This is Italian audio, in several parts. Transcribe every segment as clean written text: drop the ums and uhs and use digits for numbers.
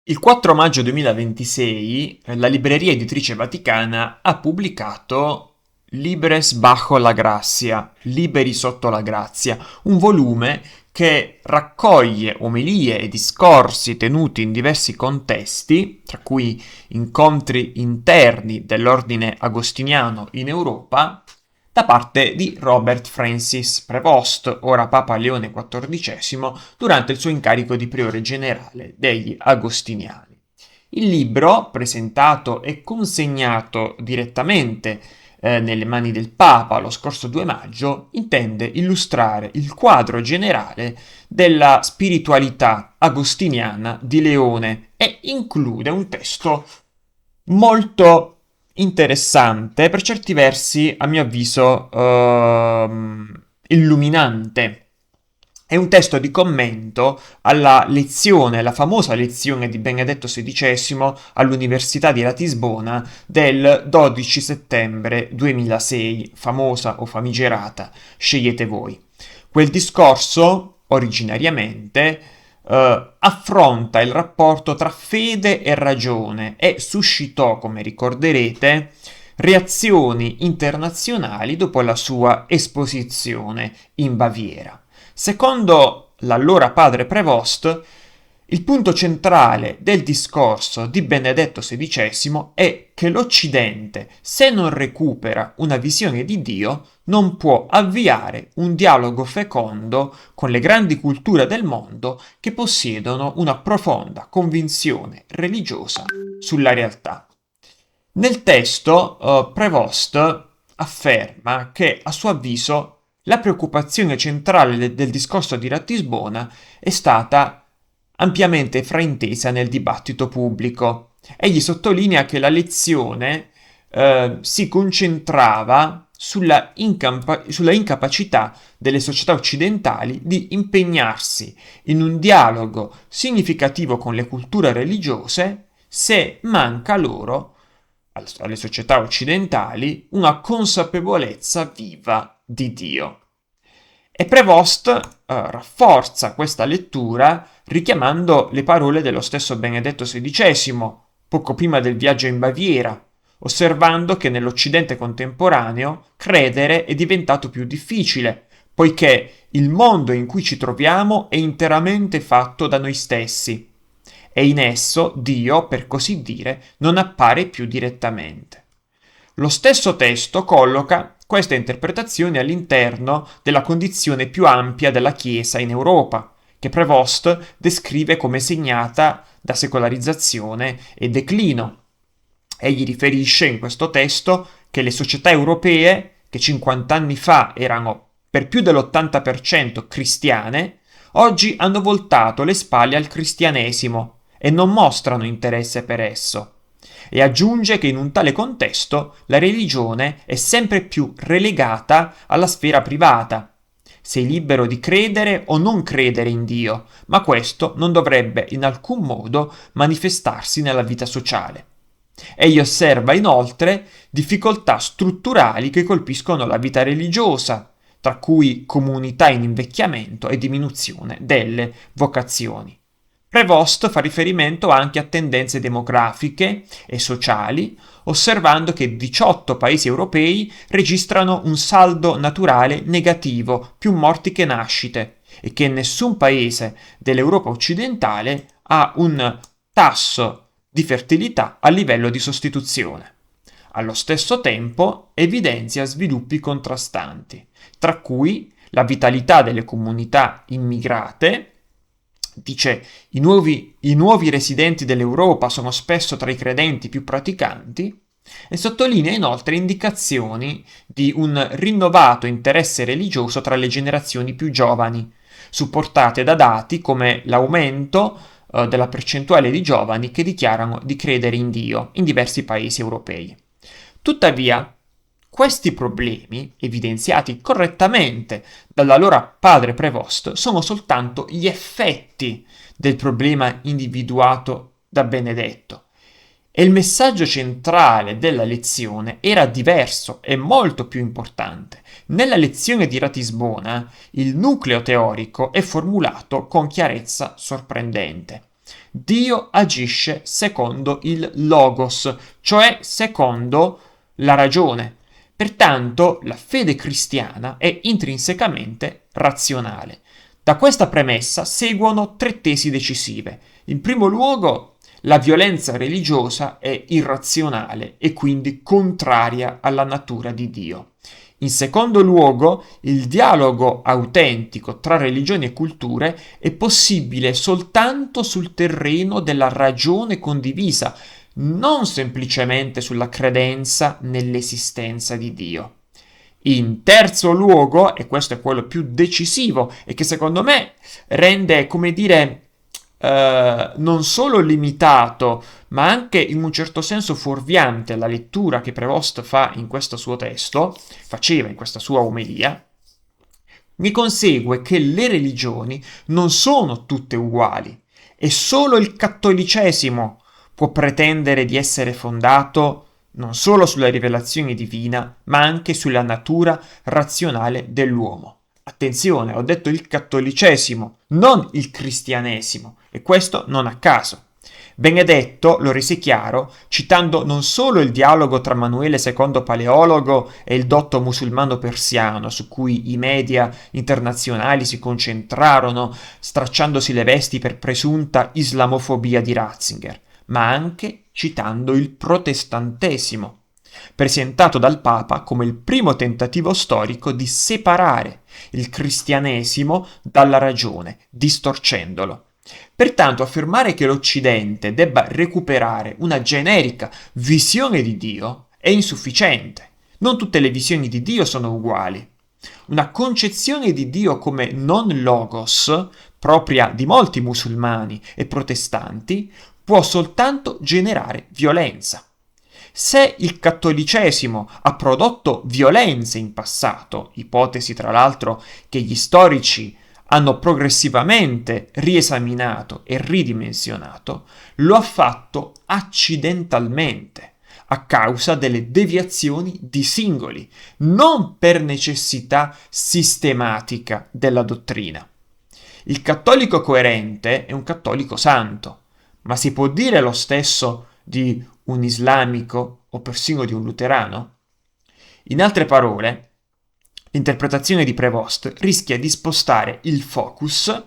Il 4 maggio 2026 la libreria editrice vaticana ha pubblicato Libres bajo la grazia, Liberi sotto la grazia, un volume che raccoglie omelie e discorsi tenuti in diversi contesti, tra cui incontri interni dell'ordine agostiniano in Europa, da parte di Robert Francis Prevost, ora Papa Leone XIV, durante il suo incarico di priore generale degli Agostiniani. Il libro, presentato e consegnato direttamente nelle mani del Papa lo scorso 2 maggio, intende illustrare il quadro generale della spiritualità agostiniana di Leone e include un testo molto interessante, per certi versi, a mio avviso, illuminante. È un testo di commento alla lezione, la famosa lezione di Benedetto XVI all'Università di Ratisbona del 12 settembre 2006, famosa o famigerata, scegliete voi. Quel discorso, originariamente, affronta il rapporto tra fede e ragione e suscitò, come ricorderete, reazioni internazionali dopo la sua esposizione in Baviera. Secondo l'allora padre Prevost, il punto centrale del discorso di Benedetto XVI è che l'Occidente, se non recupera una visione di Dio, non può avviare un dialogo fecondo con le grandi culture del mondo che possiedono una profonda convinzione religiosa sulla realtà. Nel testo, Prevost afferma che, a suo avviso, la preoccupazione centrale del discorso di Ratisbona è stata ampiamente fraintesa nel dibattito pubblico. Egli sottolinea che la lezione si concentrava sulla incapacità delle società occidentali di impegnarsi in un dialogo significativo con le culture religiose se manca loro, alle società occidentali, una consapevolezza viva di Dio. E Prevost rafforza questa lettura richiamando le parole dello stesso Benedetto XVI, poco prima del viaggio in Baviera, osservando che nell'Occidente contemporaneo credere è diventato più difficile, poiché il mondo in cui ci troviamo è interamente fatto da noi stessi e in esso Dio, per così dire, non appare più direttamente. Lo stesso testo colloca questa interpretazione all'interno della condizione più ampia della Chiesa in Europa, che Prevost descrive come segnata da secolarizzazione e declino. Egli riferisce in questo testo che le società europee, che 50 anni fa erano per più dell'80% cristiane, oggi hanno voltato le spalle al cristianesimo e non mostrano interesse per esso. E aggiunge che in un tale contesto la religione è sempre più relegata alla sfera privata. Sei libero di credere o non credere in Dio, ma questo non dovrebbe in alcun modo manifestarsi nella vita sociale. Egli osserva inoltre difficoltà strutturali che colpiscono la vita religiosa, tra cui comunità in invecchiamento e diminuzione delle vocazioni. Prevost fa riferimento anche a tendenze demografiche e sociali, osservando che 18 paesi europei registrano un saldo naturale negativo, più morti che nascite, e che nessun paese dell'Europa occidentale ha un tasso di fertilità a livello di sostituzione. Allo stesso tempo evidenzia sviluppi contrastanti, tra cui la vitalità delle comunità immigrate. Dice, i nuovi residenti dell'Europa sono spesso tra i credenti più praticanti e sottolinea inoltre indicazioni di un rinnovato interesse religioso tra le generazioni più giovani, supportate da dati come l'aumento della percentuale di giovani che dichiarano di credere in Dio in diversi paesi europei. Tuttavia, questi problemi, evidenziati correttamente dall'allora padre Prevost, sono soltanto gli effetti del problema individuato da Benedetto. E il messaggio centrale della lezione era diverso e molto più importante. Nella lezione di Ratisbona il nucleo teorico è formulato con chiarezza sorprendente. Dio agisce secondo il logos, cioè secondo la ragione. Pertanto la fede cristiana è intrinsecamente razionale. Da questa premessa seguono tre tesi decisive. In primo luogo, la violenza religiosa è irrazionale e quindi contraria alla natura di Dio. In secondo luogo, il dialogo autentico tra religioni e culture è possibile soltanto sul terreno della ragione condivisa, non semplicemente sulla credenza nell'esistenza di Dio. In terzo luogo, e questo è quello più decisivo e che secondo me rende, come dire, non solo limitato, ma anche in un certo senso fuorviante la lettura che Prevost fa in questo suo testo, faceva in questa sua omelia, ne consegue che le religioni non sono tutte uguali e solo il cattolicesimo può pretendere di essere fondato non solo sulla rivelazione divina, ma anche sulla natura razionale dell'uomo. Attenzione, ho detto il cattolicesimo, non il cristianesimo, e questo non a caso. Benedetto lo rese chiaro citando non solo il dialogo tra Manuele II Paleologo e il dotto musulmano persiano, su cui i media internazionali si concentrarono, stracciandosi le vesti per presunta islamofobia di Ratzinger, ma anche citando il protestantesimo, presentato dal Papa come il primo tentativo storico di separare il cristianesimo dalla ragione, distorcendolo. Pertanto affermare che l'Occidente debba recuperare una generica visione di Dio è insufficiente. Non tutte le visioni di Dio sono uguali. Una concezione di Dio come non logos, propria di molti musulmani e protestanti, può soltanto generare violenza. Se il cattolicesimo ha prodotto violenze in passato, ipotesi tra l'altro che gli storici hanno progressivamente riesaminato e ridimensionato, lo ha fatto accidentalmente, a causa delle deviazioni di singoli, non per necessità sistematica della dottrina. Il cattolico coerente è un cattolico santo, ma si può dire lo stesso di un islamico o persino di un luterano? In altre parole, l'interpretazione di Prevost rischia di spostare il focus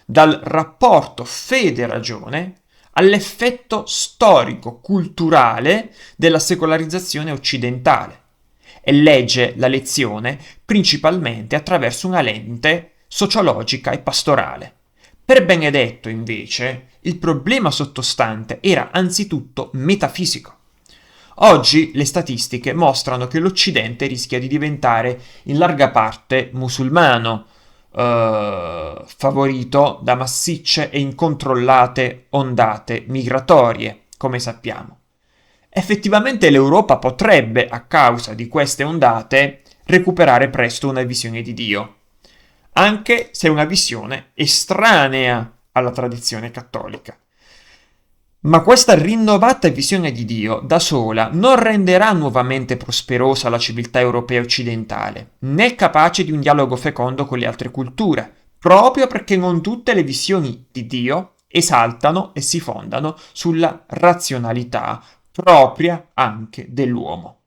dal rapporto fede-ragione all'effetto storico-culturale della secolarizzazione occidentale e legge la lezione principalmente attraverso una lente sociologica e pastorale. Per Benedetto, invece, il problema sottostante era anzitutto metafisico. Oggi le statistiche mostrano che l'Occidente rischia di diventare in larga parte musulmano, favorito da massicce e incontrollate ondate migratorie, come sappiamo. Effettivamente l'Europa potrebbe, a causa di queste ondate, recuperare presto una visione di Dio, anche se è una visione estranea alla tradizione cattolica. Ma questa rinnovata visione di Dio da sola non renderà nuovamente prosperosa la civiltà europea occidentale, né capace di un dialogo fecondo con le altre culture, proprio perché non tutte le visioni di Dio esaltano e si fondano sulla razionalità propria anche dell'uomo.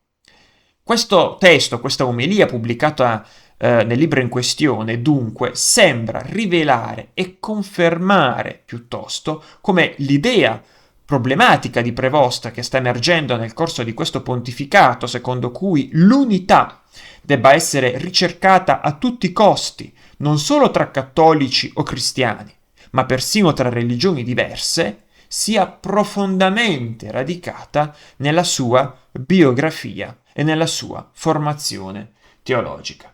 Questo testo, questa omelia pubblicata nel libro in questione, dunque, sembra rivelare e confermare piuttosto come l'idea problematica di Prevost che sta emergendo nel corso di questo pontificato, secondo cui l'unità debba essere ricercata a tutti i costi, non solo tra cattolici o cristiani, ma persino tra religioni diverse, sia profondamente radicata nella sua biografia e nella sua formazione teologica.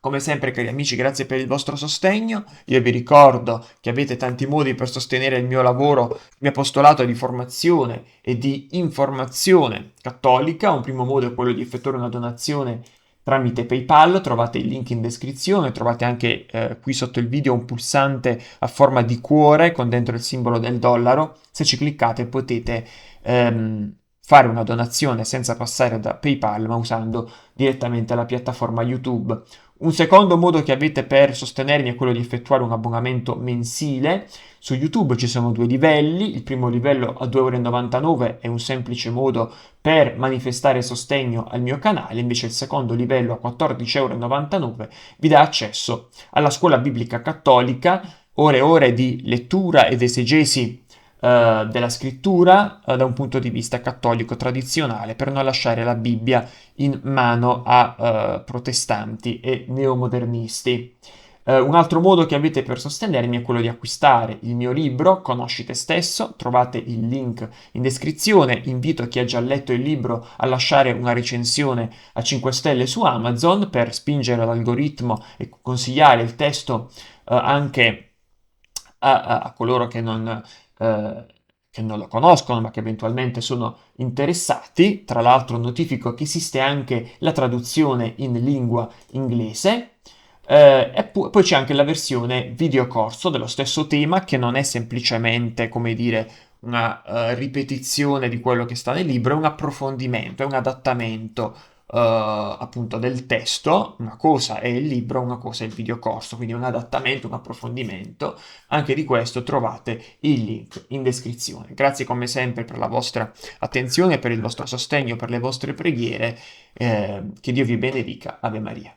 Come sempre, cari amici, grazie per il vostro sostegno. Io vi ricordo che avete tanti modi per sostenere il mio lavoro, il mio apostolato di formazione e di informazione cattolica. Un primo modo è quello di effettuare una donazione tramite PayPal, trovate il link in descrizione, trovate anche qui sotto il video un pulsante a forma di cuore con dentro il simbolo del dollaro. Se ci cliccate potete fare una donazione senza passare da PayPal, ma usando direttamente la piattaforma YouTube. Un secondo modo che avete per sostenermi è quello di effettuare un abbonamento mensile. Su YouTube ci sono due livelli, il primo livello a 2,99 € è un semplice modo per manifestare sostegno al mio canale, invece il secondo livello a 14,99 € vi dà accesso alla scuola biblica cattolica, ore e ore di lettura ed esegesi della scrittura da un punto di vista cattolico tradizionale, per non lasciare la Bibbia in mano a protestanti e neomodernisti. Un altro modo che avete per sostenermi è quello di acquistare il mio libro Conosci te stesso, trovate il link in descrizione, invito chi ha già letto il libro a lasciare una recensione a 5 stelle su Amazon per spingere l'algoritmo e consigliare il testo anche a coloro che non lo conoscono ma che eventualmente sono interessati. Tra l'altro notifico che esiste anche la traduzione in lingua inglese. Poi c'è anche la versione videocorso dello stesso tema, che non è semplicemente, come dire, una ripetizione di quello che sta nel libro, è un approfondimento, è un adattamento appunto del testo. Una cosa è il libro, una cosa è il videocorso, quindi un adattamento, un approfondimento. Anche di questo trovate il link in descrizione. Grazie come sempre per la vostra attenzione, per il vostro sostegno, per le vostre preghiere. Che Dio vi benedica. Ave Maria.